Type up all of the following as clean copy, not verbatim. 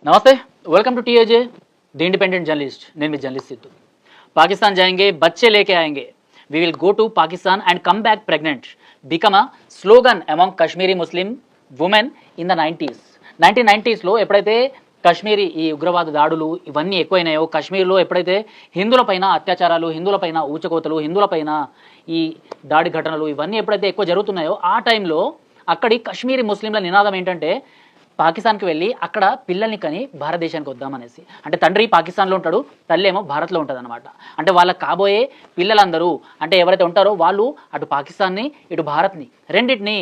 नमस्ते, welcome to TAJ the independent journalist. నేను మీ జర్నలిస్ట్ సిద్ధు। पाकिस्तान जाएंगे, बच्चे लेके आएंगे, we will go to Pakistan and come back pregnant become a slogan among Kashmiri Muslim women in the 1990s లో ఎప్పుడైతే కశ్మీరీ ఈ ఉగ్రవాద దాడులు ఇవన్నీ ఎక్కువైనాయో, కశ్మీర్లో ఎప్పుడైతే హిందువులపైన అత్యాచారాలు, హిందువులపైన ఊచకోతలు, హిందువులపైన ఈ దాడి ఘటనలు ఇవన్నీ ఎప్పుడైతే ఎక్కువ జరుగుతున్నాయో ఆ టైంలో అక్కడి కశ్మీరీ ముస్లింల నినాదం ఏంటంటే పాకిస్తాన్కి వెళ్ళి అక్కడ పిల్లల్ని కని భారతదేశానికి వద్దామనేసి. అంటే తండ్రి పాకిస్తాన్లో ఉంటాడు, తల్లి ఏమో భారత్లో ఉంటుంది అనమాట. అంటే వాళ్ళకి కాబోయే పిల్లలందరూ అంటే ఎవరైతే ఉంటారో వాళ్ళు అటు పాకిస్తాన్ని ఇటు భారత్ని రెండింటిని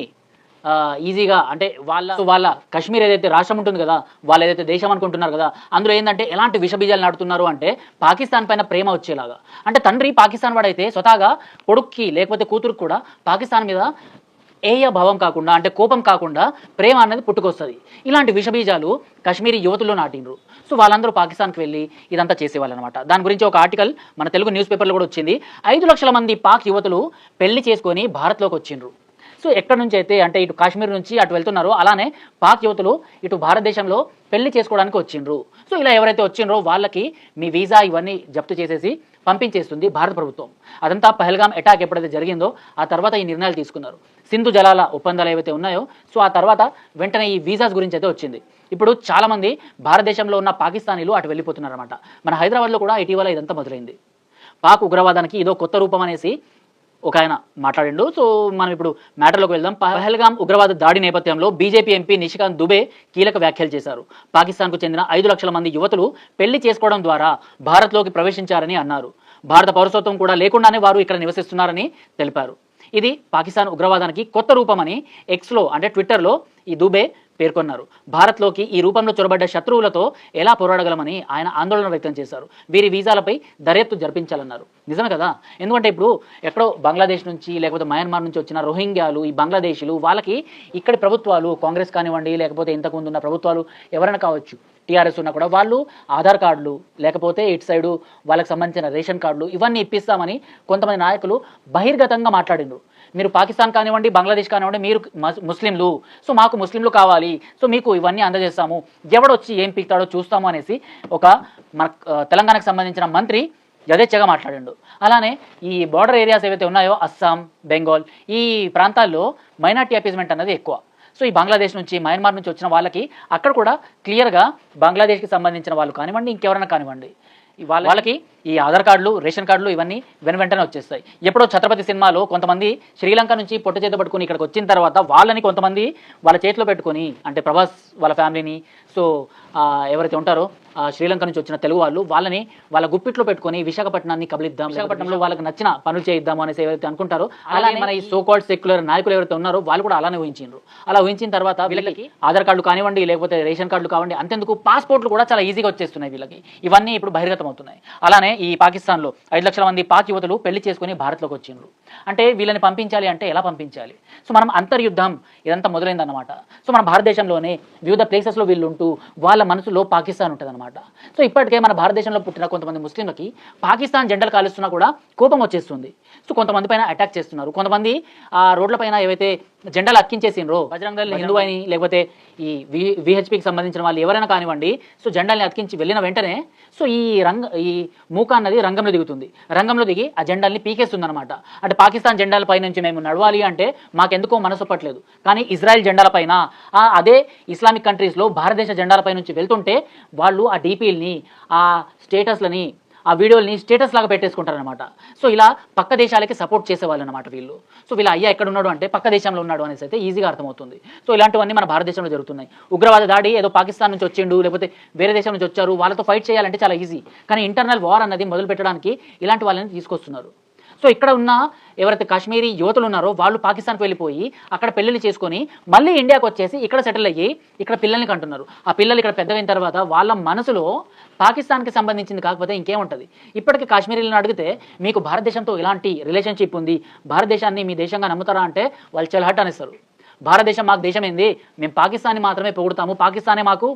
ఈజీగా అంటే వాళ్ళ కశ్మీర్ ఏదైతే రాష్ట్రం ఉంటుంది కదా, వాళ్ళు ఏదైతే దేశం అనుకుంటున్నారు కదా, అందులో ఏంటంటే ఎలాంటి విషబీజాలు నాటుతున్నారు అంటే పాకిస్తాన్ పైన ప్రేమ వచ్చేలాగా. అంటే తండ్రి పాకిస్తాన్ వాడైతే స్వతహాగా కొడుక్కి లేకపోతే కూతురుకు కూడా పాకిస్తాన్ మీద ఏయ భావం కాకుండా అంటే కోపం కాకుండా ప్రేమ అనేది పుట్టుకొస్తుంది. ఇలాంటి విషబీజాలు కశ్మీరీ యువతుల్లో నాటిండ్రు. సో వాళ్ళందరూ పాకిస్తాన్కి వెళ్ళి ఇదంతా చేసేవాళ్ళు అనమాట. దాని గురించి ఒక ఆర్టికల్ మన తెలుగు న్యూస్ పేపర్లో కూడా వచ్చింది. 5 లక్షల మంది పాక్ యువతులు పెళ్లి చేసుకొని భారత్లోకి వచ్చిండ్రు. సో ఎక్కడి నుంచి అయితే అంటే ఇటు కాశ్మీర్ నుంచి అటు వెళ్తున్నారో అలానే పాక్ యువతులు ఇటు భారతదేశంలో పెళ్లి చేసుకోవడానికి వచ్చిండ్రు. సో ఇలా ఎవరైతే వచ్చిండ్రో వాళ్ళకి మీ వీసా ఇవన్నీ జప్తు చేసేసి పంపించేస్తుంది భారత ప్రభుత్వం. అదంతా పహల్గామ్ అటాక్ ఎప్పుడైతే జరిగిందో ఆ తర్వాత ఈ నిర్ణయాలు తీసుకున్నారు. సింధు జలాల ఒప్పందాలు ఏవైతే ఉన్నాయో సో ఆ తర్వాత వెంటనే ఈ వీసాస్ గురించి అయితే వచ్చింది. ఇప్పుడు చాలామంది భారతదేశంలో ఉన్న పాకిస్తానీలు అటు వెళ్ళిపోతున్నారు అనమాట. మన హైదరాబాద్లో కూడా ఇటీవల ఇదంతా మొదలైంది. పాక్ ఉగ్రవాదానికి ఇదో కొత్త రూపం అనేసి ఒక ఆయన మాట్లాడిండు. సో మనం ఇప్పుడు మ్యాటర్లోకి వెళ్దాం. పహల్గామ్ ఉగ్రవాద దాడి నేపథ్యంలో బీజేపీ ఎంపీ నిషికాంత్ దుబే కీలక వ్యాఖ్యలు చేశారు. పాకిస్తాన్కు చెందిన 5 లక్షల మంది యువతులు పెళ్లి చేసుకోవడం ద్వారా భారత్లోకి ప్రవేశించారని అన్నారు. భారత పౌరసత్వం కూడా లేకుండానే వారు ఇక్కడ నివసిస్తున్నారని తెలిపారు. ఇది పాకిస్తాన్ ఉగ్రవాదానికి కొత్త రూపమని ఎక్స్లో అంటే ట్విట్టర్లో ఈ దుబే పేర్కొన్నారు. భారత్లోకి ఈ రూపంలో చొరబడ్డ శత్రువులతో ఎలా పోరాడగలమని ఆయన ఆందోళన వ్యక్తం చేశారు. వీరి వీసాలపై దర్యాప్తు జరిపించాలన్నారు. నిజమే కదా, ఎందుకంటే ఇప్పుడు ఎక్కడో బంగ్లాదేశ్ నుంచి లేకపోతే మయన్మార్ నుంచి వచ్చిన రోహింగ్యాలు ఈ బంగ్లాదేశీలు వాళ్ళకి ఇక్కడి ప్రభుత్వాలు కాంగ్రెస్ కానివ్వండి లేకపోతే ఇంతకుముందు ఉన్న ప్రభుత్వాలు ఎవరైనా కావచ్చు టీఆర్ఎస్ ఉన్నా కూడా వాళ్ళు ఆధార్ కార్డులు లేకపోతే ఇటు సైడు వాళ్ళకి సంబంధించిన రేషన్ కార్డులు ఇవన్నీ ఇప్పిస్తామని కొంతమంది నాయకులు బహిర్గతంగా మాట్లాడిండ్రు. మీరు పాకిస్తాన్ కానివ్వండి బంగ్లాదేశ్ కానివ్వండి మీరు ముస్లింలు, సో మాకు ముస్లింలు కావాలి, సో మీకు ఇవన్నీ అందజేస్తాము, ఎవడొచ్చి ఏం పీకుతాడో చూస్తాము అనేసి ఒక మన తెలంగాణకు సంబంధించిన మంత్రి యథేచ్ఛగా మాట్లాడిండు. అలానే ఈ బార్డర్ ఏరియాస్ ఏవైతే ఉన్నాయో అస్సాం, బెంగాల్ ఈ ప్రాంతాల్లో మైనార్టీ అపీస్మెంట్ అనేది ఎక్కువ. సో ఈ బంగ్లాదేశ్ నుంచి మయన్మార్ నుంచి వచ్చిన వాళ్ళకి అక్కడ కూడా క్లియర్గా బంగ్లాదేశ్కి సంబంధించిన వాళ్ళు కానివ్వండి ఇంకెవరైనా కానివ్వండి వాళ్ళకి ఈ ఆధార్ కార్డులు రేషన్ కార్డులు ఇవన్నీ వెంటనే వచ్చేస్తాయి. ఎప్పుడో ఛత్రపతి సినిమాలో కొంతమంది శ్రీలంక నుంచి పొట్ట చేత పట్టుకుని ఇక్కడికి వచ్చిన తర్వాత వాళ్ళని కొంతమంది వాళ్ళ చేతిలో పెట్టుకొని అంటే ప్రభాస్ వాళ్ళ ఫ్యామిలీని సో ఎవరైతే ఉంటారో శ్రీలంక నుంచి వచ్చిన తెలుగు వాళ్ళు వాళ్ళని వాళ్ళ గుప్పిట్లో పెట్టుకొని విశాఖపట్నాన్ని కబలిద్దాం, విశాఖపట్నంలో వాళ్ళకి నచ్చిన పనులు చేయిద్దాం అనేసి ఎవరైతే అనుకుంటారో అలానే మన ఈ సో కాల్డ్ సెక్యులర్ నాయకులు ఎవరైతే ఉన్నారో వాళ్ళు కూడా అలానే ఊహించారు. అలా ఊహించిన తర్వాత వీళ్ళకి ఆధార్ కార్డులు కానివ్వండి లేకపోతే రేషన్ కార్డులు కానివ్వండి అంతెందుకు పాస్పోర్ట్లు కూడా చాలా ఈజీగా వచ్చేస్తున్నాయి వీళ్ళకి. ఇవన్నీ ఇప్పుడు బహిర్గతం అవుతున్నాయి. అలానే ఈ పాకిస్తాన్లో 5 లక్షల మంది పాక్ యువతులు పెళ్లి చేసుకుని భారత్లోకి వచ్చిండ్రు. అంటే వీళ్ళని పంపించాలి అంటే ఎలా పంపించాలి? సో మనం అంతర్యుద్ధం ఇదంతా మొదలైందన్నమాట. సో మన భారతదేశంలోనే వివిధ ప్లేసెస్లో వీళ్ళు ఉంటూ వాళ్ళ మనసులో పాకిస్తాన్ ఉంటుంది అనమాట. సో ఇప్పటికే మన భారతదేశంలో పుట్టిన కొంతమంది ముస్లింలకి పాకిస్తాన్ జెండలు కాలుస్తున్నా కూడా కోపం వచ్చేస్తుంది. సో కొంతమంది పైన అటాక్ చేస్తున్నారు. కొంతమంది ఆ రోడ్ల పైన ఏవైతే జెండాలు అతికించేసిండ్రో బజరంగ దళ్ హిందూ అని లేకపోతే ఈ విహెచ్పికి సంబంధించిన వాళ్ళు ఎవరైనా కానివ్వండి సో జెండాల్ని అతికించి వెళ్ళిన వెంటనే సో ఈ మూక అన్నది రంగంలో దిగుతుంది. రంగంలో దిగి ఆ జెండాల్ని పీకేస్తుంది అనమాట. అంటే పాకిస్తాన్ జెండాల పై నుంచి మేము నడవాలి అంటే మాకెందుకో మనసు పట్టలేదు, కానీ ఇజ్రాయెల్ జెండాల పైన అదే ఇస్లామిక్ కంట్రీస్లో భారతదేశ జెండాలపై నుంచి వెళ్తుంటే వాళ్ళు ఆ డీపీల్ని ఆ స్టేటస్లని ఆ వీడియోల్ని స్టేటస్ లాగా పెట్టేసుకుంటారనమాట. సో ఇలా పక్క దేశాలకి సపోర్ట్ చేసేవాళ్ళు అనమాట వీళ్ళు. సో వీళ్ళ అయ్యా ఎక్కడ ఉన్నాడు అంటే పక్క దేశంలో ఉన్నాడు అనేసి అయితే ఈజీగా అర్థమవుతుంది. సో ఇలాంటివన్నీ మన భారతదేశంలో జరుగుతున్నాయి. ఉగ్రవాద దాడి ఏదో పాకిస్తాన్ నుంచి వచ్చిండు లేకపోతే వేరే దేశం నుంచి వచ్చారు వాళ్ళతో ఫైట్ చేయాలంటే చాలా ఈజీ, కానీ ఇంటర్నల్ వార్ అన్నది మొదలు పెట్టడానికి ఇలాంటి వాళ్ళని తీసుకొస్తున్నారు. సో ఇక్కడ ఉన్న ఎవరైతే కాశ్మీరీ యువతులు ఉన్నారో వాళ్ళు పాకిస్తాన్కి వెళ్ళిపోయి అక్కడ పెళ్ళిళ్ళు చేసుకొని మళ్ళీ ఇండియాకి వచ్చేసి ఇక్కడ సెటిల్ అయ్యి ఇక్కడ పిల్లల్ని కంటున్నారు. ఆ పిల్లలు ఇక్కడ పెద్దగైన తర్వాత వాళ్ళ మనసులో పాకిస్తాన్కి సంబంధించింది కాకపోతే ఇంకేముంటుంది? ఇప్పటికీ కాశ్మీరీలను అడిగితే మీకు భారతదేశంతో ఇలాంటి రిలేషన్షిప్ ఉంది, భారతదేశాన్ని మీ దేశంగా నమ్ముతారా అంటే వాళ్ళు చాలా హట్ అనేస్తారు. భారతదేశం మాకు దేశం ఏంది, మేము పాకిస్తాన్ని మాత్రమే పొగుడుతాము, పాకిస్తానే మాకు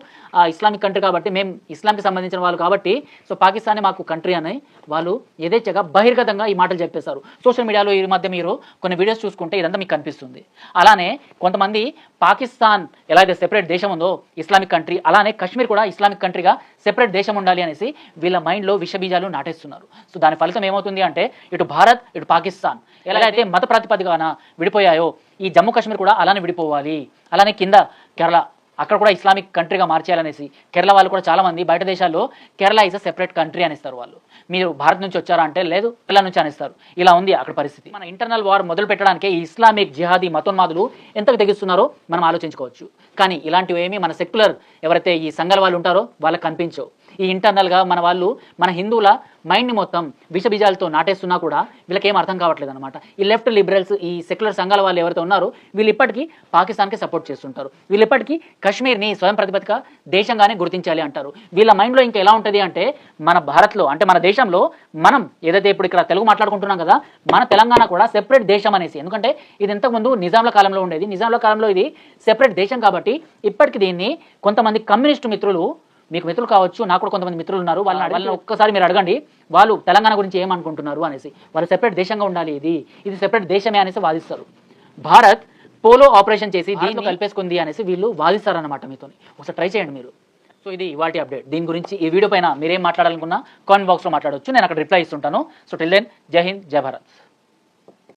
ఇస్లామిక్ కంట్రీ కాబట్టి, మేము ఇస్లాంకి సంబంధించిన వాళ్ళు కాబట్టి సో పాకిస్తానే మాకు కంట్రీ అని వాళ్ళు యథేచ్ఛగా బహిర్గతంగా ఈ మాటలు చెప్పేశారు. సోషల్ మీడియాలో ఈ మధ్య మీరు కొన్ని వీడియోస్ చూసుకుంటే ఇదంతా మీకు కనిపిస్తుంది. అలానే కొంతమంది పాకిస్తాన్ ఎలా అయితే సెపరేట్ దేశం ఉందో ఇస్లామిక్ కంట్రీ, అలానే కాశ్మీర్ కూడా ఇస్లామిక్ కంట్రీగా సెపరేట్ దేశం ఉండాలి అనేసి వీళ్ళ మైండ్లో విషబీజాలు నాటేస్తున్నారు. సో దాని ఫలితం ఏమవుతుంది అంటే ఇటు భారత్ ఇటు పాకిస్తాన్ ఎలాగైతే మత ప్రాతిపదికన విడిపోయాయో ఈ జమ్మూ కాశ్మీర్ కూడా అలానే విడిపోవాలి. అలానే కింద కేరళ అక్కడ కూడా ఇస్లామిక్ కంట్రీగా మార్చేయాలనేసి కేరళ వాళ్ళు కూడా చాలామంది బయట దేశాల్లో Kerala is a separate country అనిస్తారు. వాళ్ళు మీరు భారత్ నుంచి వచ్చారా అంటే లేదు కేరళ నుంచి అనిస్తారు. ఇలా ఉంది అక్కడ పరిస్థితి. మన ఇంటర్నల్ వార్ మొదలు పెట్టడానికే ఈ ఇస్లామిక్ జిహాదీ మతోన్మాదులు ఎంతకు తెగిస్తున్నారో మనం ఆలోచించుకోవచ్చు. కానీ ఇలాంటివి ఏమీ మన సెక్యులర్ ఎవరైతే ఈ సంఘాల వాళ్ళు ఉంటారో వాళ్ళకి కనిపించవు. ఈ ఇంటర్నల్గా మన వాళ్ళు మన హిందువుల మైండ్ని మొత్తం విషబీజాలతో నాటేస్తున్నా కూడా వీళ్ళకి ఏం అర్థం కావట్లేదు అనమాట. ఈ లెఫ్ట్ లిబరల్స్ ఈ సెక్యులర్ సంఘాల వాళ్ళు ఎవరైతే ఉన్నారో వీళ్ళు ఇప్పటికీ పాకిస్తాన్కి సపోర్ట్ చేస్తుంటారు. వీళ్ళు ఇప్పటికీ కాశ్మీర్ని స్వయం ప్రతిపత్తిక దేశంగానే గుర్తించాలి అంటారు. వీళ్ళ మైండ్లో ఇంకా ఎలా ఉంటుంది అంటే మన భారత్లో అంటే మన దేశంలో మనం ఏదైతే ఇప్పుడు ఇక్కడ తెలుగు మాట్లాడుకుంటున్నాం కదా, మన తెలంగాణ కూడా సెపరేట్ దేశం అనేసి. ఎందుకంటే ఇది ఇంతకుముందు నిజాంల కాలంలో ఉండేది, నిజాంల కాలంలో ఇది సెపరేట్ దేశం కాబట్టి ఇప్పటికి దీన్ని కొంతమంది కమ్యూనిస్టు మిత్రులు, మీకు మిత్రులు కావచ్చు, నాకు కూడా కొంతమంది మిత్రులు ఉన్నారు, వాళ్ళని ఒక్కసారి మీరు అడగండి వాళ్ళు తెలంగాణ గురించి ఏమనుకుంటున్నారు అనేసి. వాళ్ళు సెపరేట్ దేశంగా ఉండాలి, ఇది సెపరేట్ దేశమే అనేసి వాదిస్తారు. భారత్ పోలో ఆపరేషన్ చేసి దీన్ని కలిపేసుకుంది అనేసి వీళ్ళు వాదిస్తారన్నమాట. మీతో ఒకసారి ట్రై చేయండి మీరు. సో ఇది వాటి అప్డేట్. దీని గురించి ఈ వీడియో పైన మీరేం మాట్లాడాలనుకున్నా కామెంట్ బాక్స్లో మాట్లాడవచ్చు, నేను అక్కడ రిప్లై ఇస్తుంటాను. సో టిల్ దెన్ జై హింద్, జై భారత్.